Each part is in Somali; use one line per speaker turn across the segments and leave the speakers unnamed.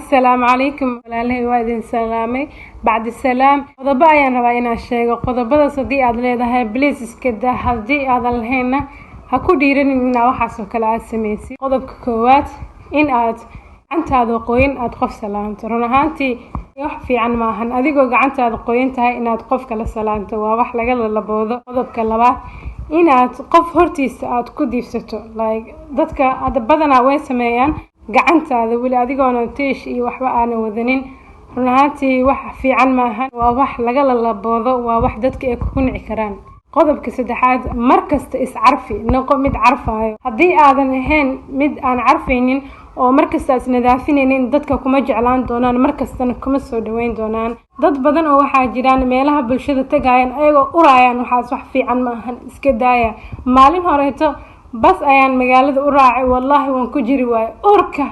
السلام عليكم والله وادين سلامي بعد السلام قضبا ayaan rabaa inaan sheego qodobada sadii aad leedahay please iska daa hadii aad lahayn ha ku dhiiranin in waxaas oo kale aad sameeysi qodobka koowaad in aad gacantaada qoyn aad qof salaanto run ahaantii wax fiican ma ahan adigoo gacantaada qoyn tahay inaad qof kala salaanto waa wax laga laboodo qodobka labaad in aad qof hortiisa aad ku diibsato like dadka badanaa way sameeyaan gacantaada wali adigoona tiish iyo waxba aan wadanin run ahaantii wax fiican ma ahan waa wax laga laboodo waa wax dadka ay ku nici karaan qodobka saddexaad markasta is carfi noqo mid carfaayo hadii aadan ahayn mid aan carfaynin oo markasta is nadaafinaynin dadka kuma jeclaan doonaan markastana kuma soo dhaweyn doonaan dad badan oo waxa jiraan meelaha bulshada tagayaan ayagoo uraayaan waxaas wax fiican ma ahan iska daaya maalin horeeto bas ayaan magaalada u raacay wallahi waan ku jiri waay urka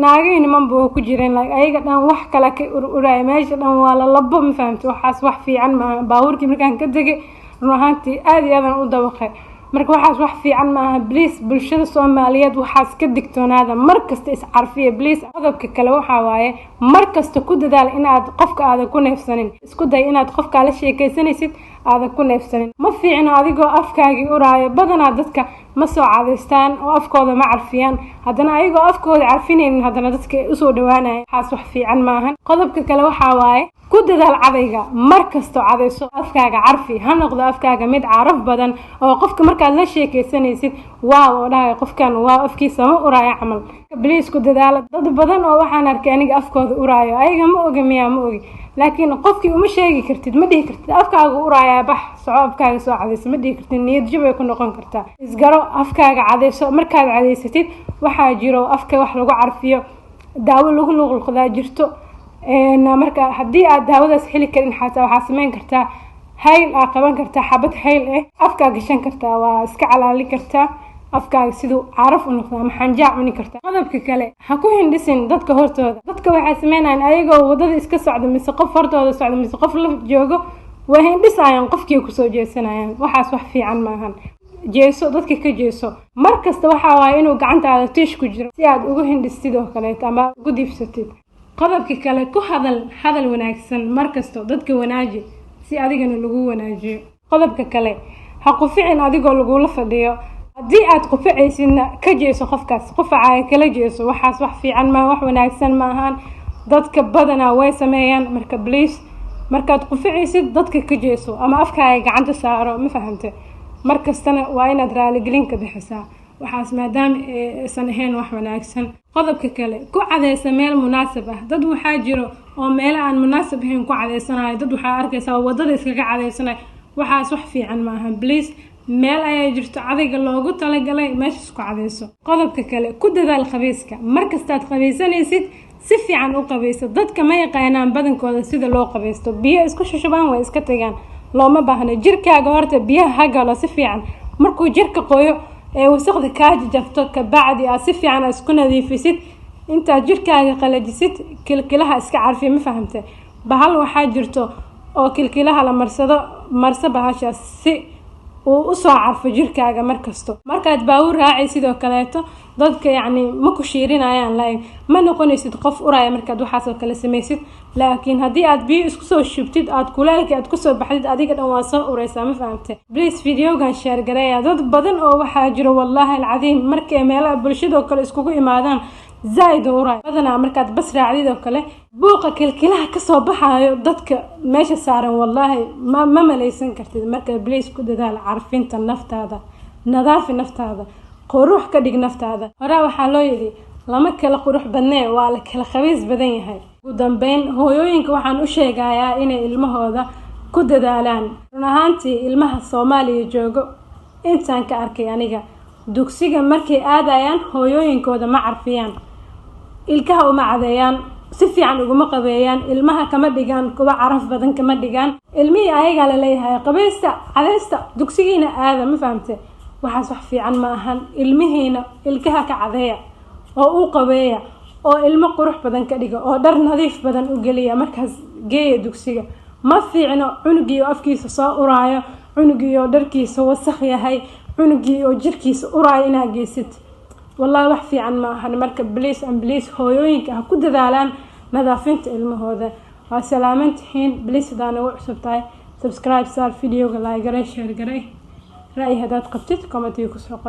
naageen man buu ku jireen ayaga dhan wax kala ka uraay meesha dhan waa la labo ma fahamto waxaas wax fiican ma baaburkii markaan ka tagay ruuxantii aad iyo aad u dabaqay marka waxaas wax fiican ma aha please bulshada Soomaaliyeed waxaas ka digtoonaada markasta is carfiye please qodobka kale waxa waaye markasta ku dadaal in aad qofka aad ku neefsanin isku day inaad qofka la sheekaysanaysid aad ku neefsanin ma fiicna adigoo afkaaga uraayo badanaa dadka ma soo cadeystaan oo afkooda ma carfiyaan hadana ayagoo afkooda carfinaynin hadana dadka u soo dhawaanayaan waxaas wax fiican ma ahan qodobka kale waxa waaye ku dadaal cadayga markasta cadayso afkaaga carfi ha noqdo afkaaga mid caraf badan oo qofka markaad la sheekaysanaysid waaw oo dhahay qofkan waa afkiisa ma uraayo camal please ku dadaal dad badan oo waxaan arkay aniga afkooda uraayo ayaga ma oga miyaa ma ogi laakiin qofkii uma sheegi kartid ma dhihi kartid afkaaga uraayo bax soo afkaaga soo cadayso ma dhihi kartid niyad jab ay ku noqon kartaa isgaro afkaaga cadayso markaad cadaysatid waxa jiro afka wax lagu carfiyo daawo lagu luqluqdaa jirto marka hadii aad daawadaas heli karin xataa waxa sameyn kartaa hayl aad qaban kartaa xabad hayl afkaaga gashan kartaa waa iska calaali kartaa afkaaga sidoo caraf u noqdo ama xanjaac cuni kartaa qodobka kale ha ku hindhisin dadka hortooda dadka waxa sameynayaan ayagoo wadada iska socdo mise qof hortooda socdo mise qof la joogo way hindhisayaan qofkii ku soo jeesanayaan waxaas wax fiican ma ahan jeeso dadka ka jeeso markasta waxa waaye inuu gacantaada tiish ku jiro si aad ugu hindhistid oo kale ama ugu diibsatid qodobka kale ku hadal wanaagsan markasto dadka wanaaji si adigana lagu wanaajiyo qodobka kale ha quficin adigoo lagu la fadhiyo hadii aad quficaysidna ka jeeso qofkaas qufacaaga kala jeeso waxaas wax fiican ma wax wanaagsan ma ahan dadka badanaa way sameeyaan marka please markaad quficaysid dadka ka jeeso ama afkaaga gacanta saaro ma fahamtay markastana waa inaad raali gelin ka bixisaa waxaas maadaama aysan ahayn wax wanaagsan qodobka kale ku cadeysa meel munaasab ah dad waxa jiro oo meel aan munaasab ahayn ku cadeysanayo dad waxa arkaysaa wadada iskaga cadeysanayo waxaas wax fiican ma ahan please meel ay jirto cadayga loogu talagalay meesha isku cadeyso qodobka kale ku dadaal qabayska markastaad qabaysanaysid si fiican u qabayso dadka ma yaqaanaan badankooda sida loo qabaysto biyo isku shashubaan way iska tagaan looma baahna jirkaaga horta biyaha galo si fiican markuu jirka qoyo wasaqda ka jafto ka bacdi si fiican isku nadiifisid inta jirkaaga qalajisid kilkilaha iska carfi ma fahamtay bahal waxa jirto oo kilkilaha la marso bahasha si oo soo carfo jirkaaga markasto markaad baawur raacay sidoo kaleeto dadka yaani ma ku shiirinayaan ma noqonaysid qof uraaya markaad waxaas oo kale sameeysid laakiin hadii aad biyo isku soo shubtid aad kulaalka aad ku soo baxdid adiga dhan waa soo uraysaa ma fahamtay please videogan share gareeya dad badan oo waxa jiro wallahi alcadiim markay meelaha bulshada kale iskugu imaadaan زايد وراي بدنا مركات بس راعديد وكله بوقة كلها كسو بحايو دتك ماشي سارن والله ما مليسن كرتيد مركز بليس كده دال عارفين النفط هذا نظافة النفط هذا قروح كديق نفط هذا ورا وحالو يدي لما كلا قروح بناء وعلى كلا خبيز بدني هاي قدام بين هو يوينك وحن وشيقايا إن المه هذا كده دالان رنهانتي المه الصومالي جوجو إنسان كأركي يعني دوكسيجا مركي آدايان هو يوينك وده ما عارفيان ilkaha uma cadeeyaan si fiican ugu ma qabeeyaan ilmaha kama dhigaan kuba caraf badan kama dhigaan ilmihii ayaga la leeyahay qabeesta cadeysta dugsigiina aada ma fahamtay waxaas wax fiican ma ahan ilmihiina ilkaha ka cadeeya oo uu qabeeya oo ilmo qurux badan ka dhiga oo dhar nadiif badan u geliya markaas geeya dugsiga ma fiicno cunugii afkiisa soo uraayo cunugii oo dharkiisa wasakh yahay cunugii oo jirkiisa uraayo inaa geesid wallahi wax fiican ma ahan marka please hooyooyinka ha ku dadaalaan nadaafinta ilmahooda waa salaamantihiin please hadaan ugu cusubtahay subscribe saar videoga like garay share garay ra'yi hadaad qabtid comment ku soo qor